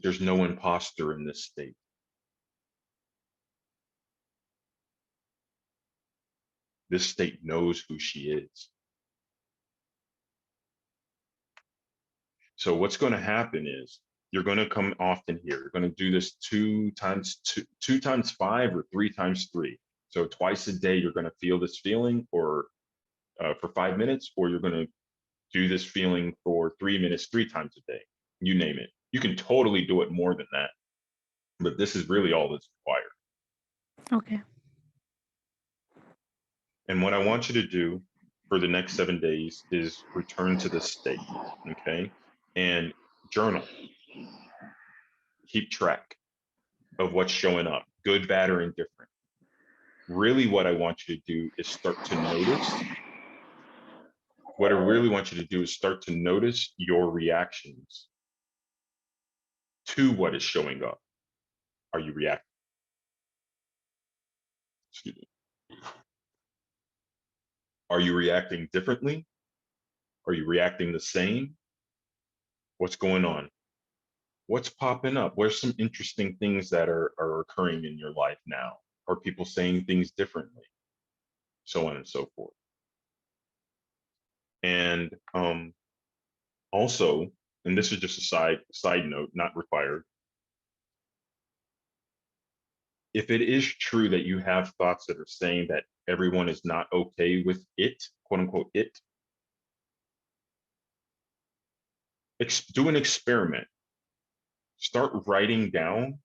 there's no imposter in this state. This state knows who she is. So what's going to happen is you're going to come often here. You're going to do this two times 5 or 3 times 3. So twice a day, you're going to feel this feeling or for 5 minutes, or you're going to do this feeling for 3 minutes, 3 times a day. You name it. You can totally do it more than that, but this is really all that's required. Okay. And what I want you to do for the next 7 days is return to this state, okay? And journal. Keep track of what's showing up, good, bad, or indifferent. Really what I want you to do is start to notice. What I really want you to do is start to notice your reactions to what is showing up. Are you reacting? Excuse me. Are you reacting differently? Are you reacting the same? What's going on? What's popping up? Where's some interesting things that are occurring in your life now? Are people saying things differently? So on and so forth. And also, and this is just a side note, not required. If it is true that you have thoughts that are saying that everyone is not okay with it, quote unquote, do an experiment. Start writing down,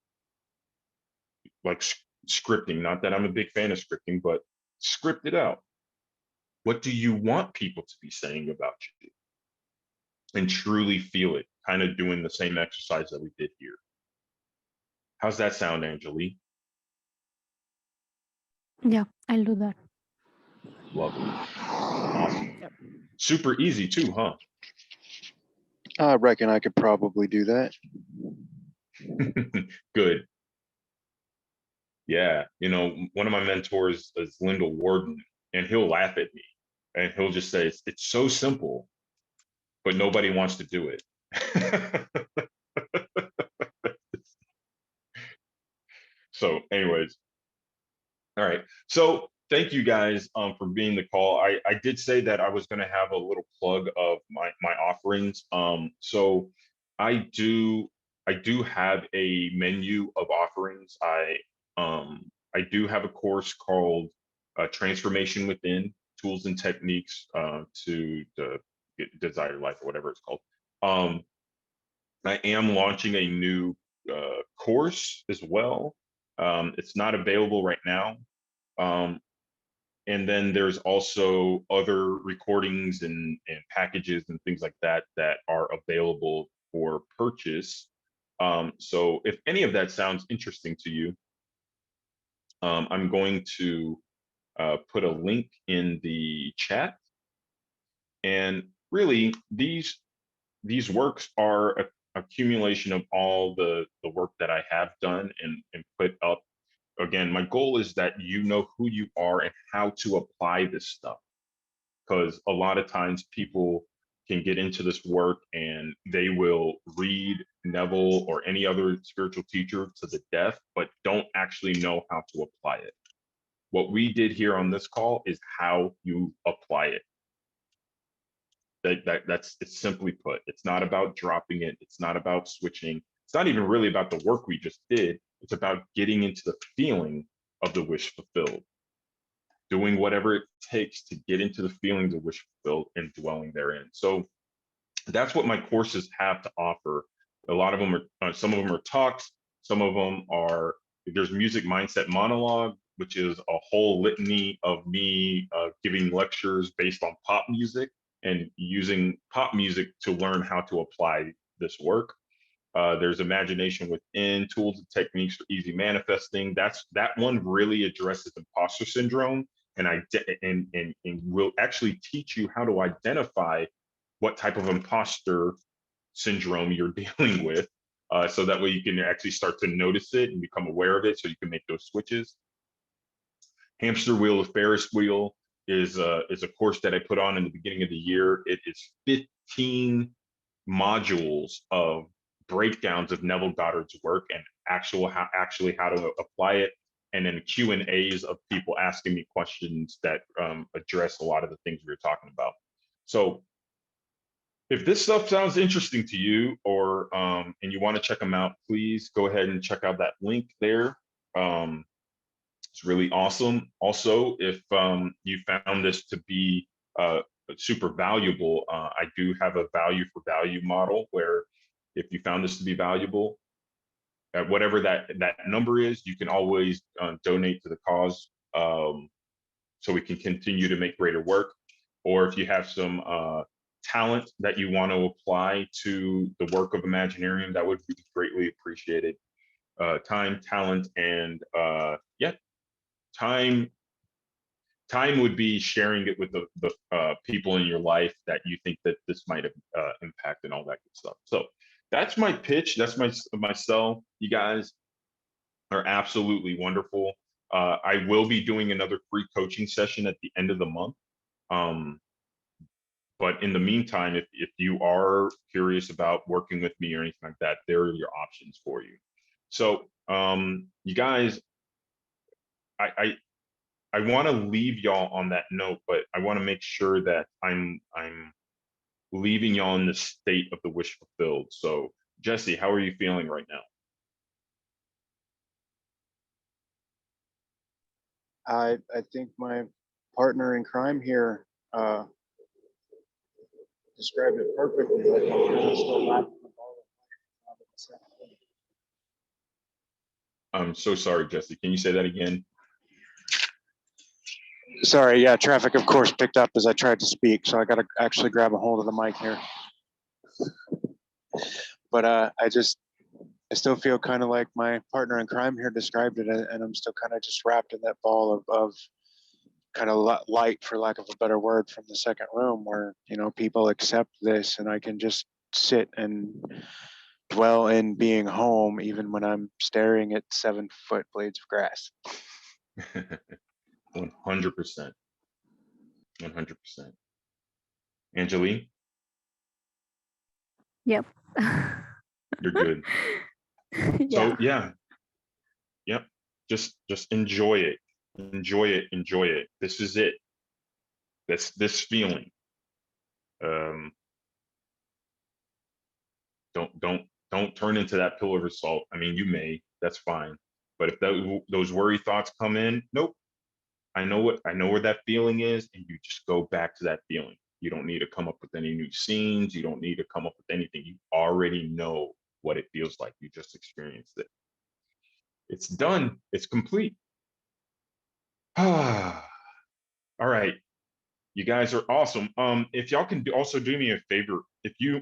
like scripting, not that I'm a big fan of scripting, but script it out. What do you want people to be saying about you? And truly feel it, kind of doing the same exercise that we did here. How's that sound, Angelique? Yeah, I'll do that. Lovely. Awesome. Super easy too, huh? I reckon I could probably do that. Good. Yeah. You know, one of my mentors is Lyndall Warden, and he'll laugh at me and he'll just say, it's so simple, but nobody wants to do it. So, anyways, all right. So, thank you guys for being the call. I did say that I was going to have a little plug of my offerings. So I do have a menu of offerings. I do have a course called Transformation Within: Tools and Techniques to the Desired Life, or whatever it's called. Um, I am launching a new course as well. It's not available right now. Um, and then there's also other recordings and packages and things like that that are available for purchase. So if any of that sounds interesting to you, I'm going to put a link in the chat. And really, these works are a accumulation of all the work that I have done and put up. Again, my goal is that you know who you are and how to apply this stuff, because a lot of times people can get into this work and they will read Neville or any other spiritual teacher to the death, but don't actually know how to apply it. What we did here on this call is how you apply it. That's it's simply put. It's not about dropping it. It's not about switching. It's not even really about the work we just did. It's about getting into the feeling of the wish fulfilled, doing whatever it takes to get into the feelings of wish fulfilled and dwelling therein. So that's what my courses have to offer. A lot of them are, some of them are talks, some of them are, there's music mindset monologue, which is a whole litany of me giving lectures based on pop music and using pop music to learn how to apply this work. There's imagination within: tools and techniques for easy manifesting. That one really addresses imposter syndrome, and and will actually teach you how to identify what type of imposter syndrome you're dealing with, so that way you can actually start to notice it and become aware of it, so you can make those switches. Hamster wheel of Ferris wheel is a course that I put on in the beginning of the year. It is 15 modules of breakdowns of Neville Goddard's work and actually how to apply it, and then Q&As of people asking me questions that address a lot of the things we were talking about. So if this stuff sounds interesting to you, or and you want to check them out, please go ahead and check out that link there. It's really awesome. Also, if you found this to be super valuable, I do have a value for value model where if you found this to be valuable, at whatever that number is, you can always donate to the cause, so we can continue to make greater work. Or if you have some talent that you want to apply to the work of Imaginarium, that would be greatly appreciated. Time, talent, and yeah, time would be sharing it with the people in your life that you think that this might have impact and all that good stuff. So that's my pitch. That's my sell. You guys are absolutely wonderful. I will be doing another free coaching session at the end of the month. But in the meantime, if you are curious about working with me or anything like that, there are your options for you. So you guys, I want to leave y'all on that note, but I want to make sure that I'm leaving y'all in the state of the wish fulfilled. So Jesse, how are you feeling right now? I think my partner in crime here described it perfectly. Like I'm kind of still laughing about it. I'm so sorry, Jesse. Can you say that again? Sorry, yeah, traffic of course picked up as I tried to speak, so I got to actually grab a hold of the mic here. But I still feel kind of like my partner in crime here described it, and I'm still kind of just wrapped in that ball of kind of light, for lack of a better word, from the second room, where people accept this, and I can just sit and dwell in being home, even when I'm staring at 7-foot blades of grass. 100%. 100%. Angeline, Yep. you're good. Yeah. So yeah, yep. Just enjoy it. Enjoy it. Enjoy it. This is it. This feeling. Um, don't turn into that pillar of salt. I mean, you may, that's fine. But if those worry thoughts come in, nope. I know where that feeling is, and you just go back to that feeling. You don't need to come up with any new scenes. You don't need to come up with anything. You already know what it feels like. You just experienced it. It's done. It's complete. All right. You guys are awesome. If y'all can also do me a favor, if you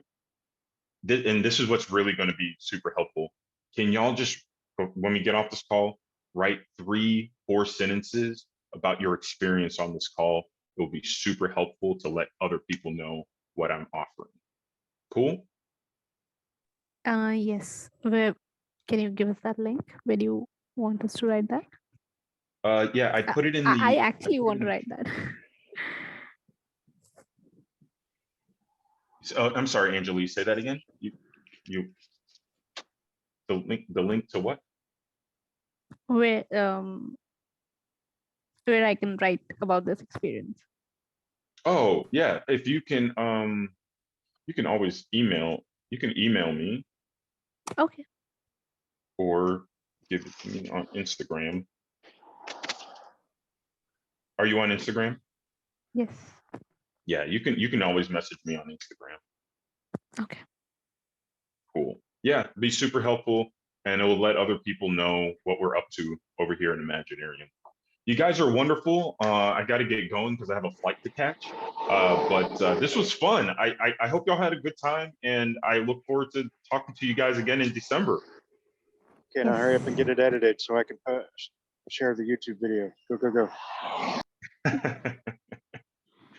did, and this is what's really going to be super helpful, can y'all just, when we get off this call, write 3-4 sentences about your experience on this call? It will be super helpful to let other people know what I'm offering. Cool? Yes. Where can you give us that link? Where do you want us to write that? Yeah, I put it in I the. actually want to write that. I'm sorry, Angela. Say that again. You the link to what? Where I can write about this experience. Oh yeah, if you can always email. You can email me Okay. or give it to me on Instagram. Are you on Instagram? Yes. Yeah, you can always message me on Instagram. Okay. Cool. Yeah, be super helpful, and it will let other people know what we're up to over here in Imaginarium. You guys are wonderful. I got to get going because I have a flight to catch. But this was fun. I hope y'all had a good time, and I look forward to talking to you guys again in December. Okay, now hurry up and get it edited so I can share the YouTube video. Go, go, go.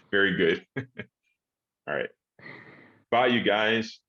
Very good. All right. Bye, you guys.